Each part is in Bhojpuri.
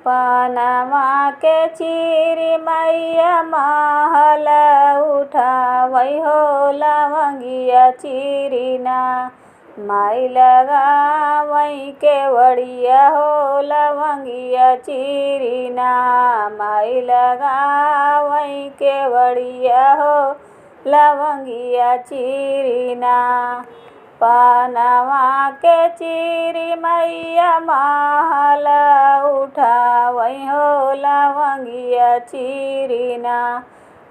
पनमा के चिरी मैया महल उठावै हो लवंगिया चिरिना। माई लगावै केवड़िया हो लवंगिया चिरिना। माई लगावै केवड़िया हो लवंगिया चिरिना। पनमा के चिरी मैया महल उठावै हो लवंगिया चिरिना।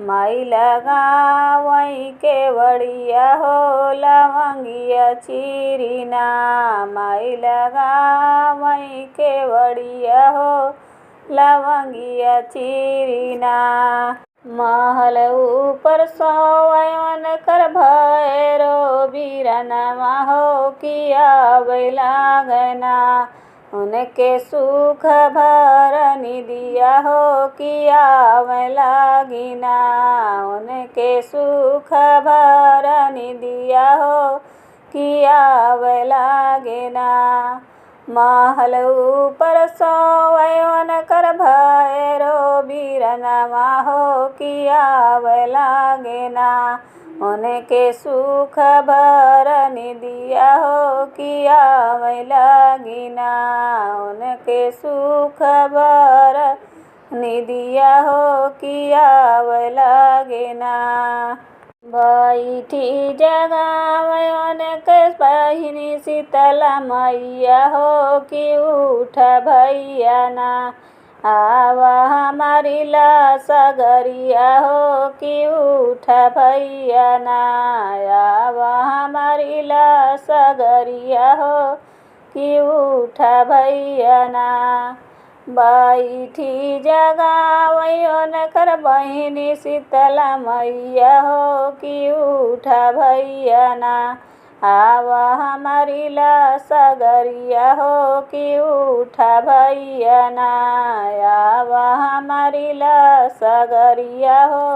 माई लगावै केवड़िया हो लवंगिया चिरिना। माई लगावै केवड़िया हो लवंगिया चिरिना। महल ऊपर सोवैन कर भैरो बीरनमा हो कियावै लागना। उनके सुख भरनी दिया हो कियावै लागिना। उनके सुख भरनी दिया हो कियावै लागिना। महल ऊपर सोवैन कर भैरो बीरनमा हो कियावै लागना। उनके सुख भरनी दिया हो कियावै लागिना। उनके सुख भरनी दिया हो कियावै लागिना। बैठी जगावै उनके बहिनी शीतला मैया हो कि उठ भैया ना। आवा हमारी सगरिया हो कि उठ भैया ना। आवा हमारी सगरिया हो कि उठ भैया ना। बैठी जगावै उनकर बहिनी शीतला मैया हो कि उठ भैया ना। आवा हमारी सगरिया हो कि उठ भैया ना। आवा हमारी सगरिया हो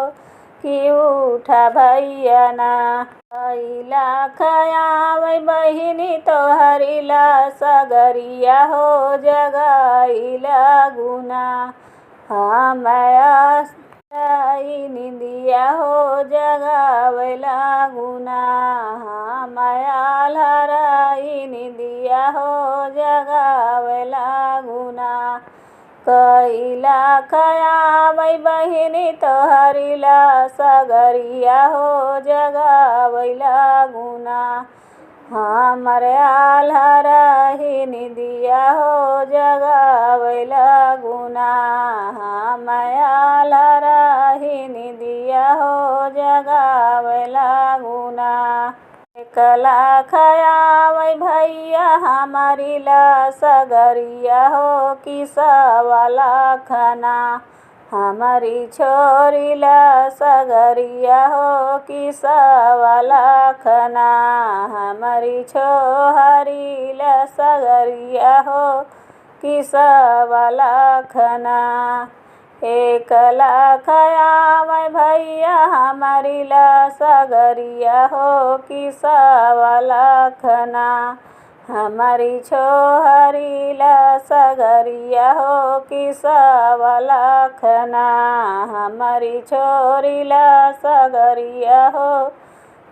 कि उठ भैया ना। कैला खयावै बहिनी तोहरी सगरिया हो जगाइला गुना। हमया निंदिया हो जगावै लागुना। हमया लहराई निंदिया हो जगावै लागुना। कैला खयावै बहिनी तोहरी सगरिया हो जगावै लागुना। हमरे लहराई निंदिया हो जगावै लागुना। हमया लहराई निंदिया हो जगावै लागुना। एकला खयावै भैया हमारी सगरिया हो कि सवा लाखना। हमारी छोरी सगरिया हो कि सवा लाखना। हमारी छोहरी सगरिया हो कि सवा लाखना। एकला खयावै भैया हमारी सगरिया हो कि सवा लाखना। हमारी छोहरी सगरिया हो कि सवा लाखना। हमारी छोरी सगरिया हो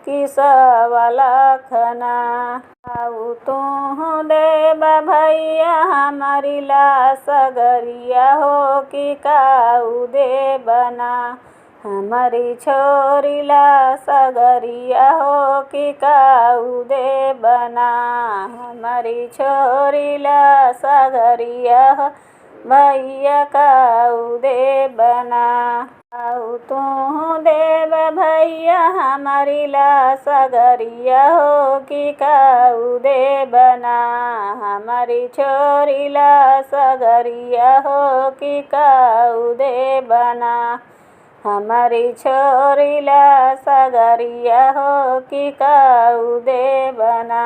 कि सवा लाखना। आऊ तुहु देब भैया हमारी सगरिया हो कि काऊ देबना। हमारी छोरी सगरिया हो कि काऊ देबना। हमारी छोरी सगरिया हो भैया काऊ देबना। आऊ तुहु देब भैया हमारी सगरिया हो कि काऊ देबना। हमारी छोरी सगरिया हो कि काऊ देबना। हमारी छोरी सगरिया हो कि काऊ देबना।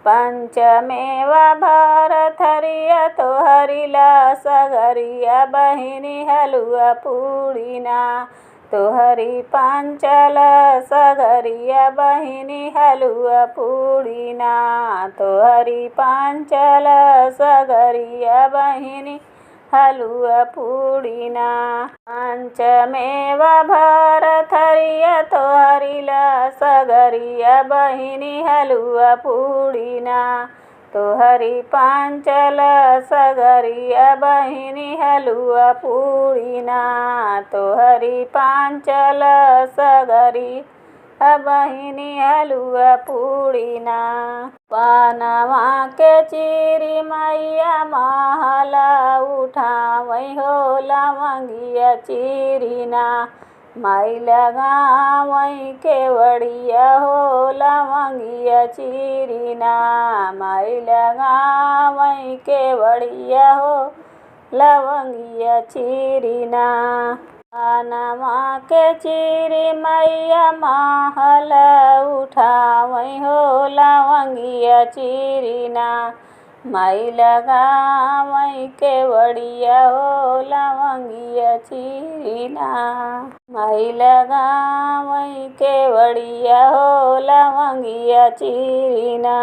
पंचमेवा भरथरिया तोहरी सगरिया बहिनी हलुआ पूड़ीना। तोहरी पांचल सगरिया बहिनी हलुआ पूड़ीना। तोहरी पांचल सगरिया बहिनी हलुआ पूड़ीना। पंचमेव भरथरिया तोहरी ला सगरिया बहिनी हलुआ पूड़ीना। तोहरी पांचल सगरिया बहिनी हलुआ पूड़ीना। तोहरी पांचल सगरी बहिनी हलुआ पूड़ीना। पनवा के चिरी मैया महला उठावई हो लवंगिया चिरीना। माई लगावई केवड़िया हो लवंगिया चिरीना। माई लगावई केवड़िया हो लवंगिया चिरीना। पनवा के चिरी मैया महला उठावई हो लवंगिया चिरीना। माई लगावई केवड़िया हो लवंगिया चिरीना। माई लगावई केवड़िया हो लवंगिया चिरीना।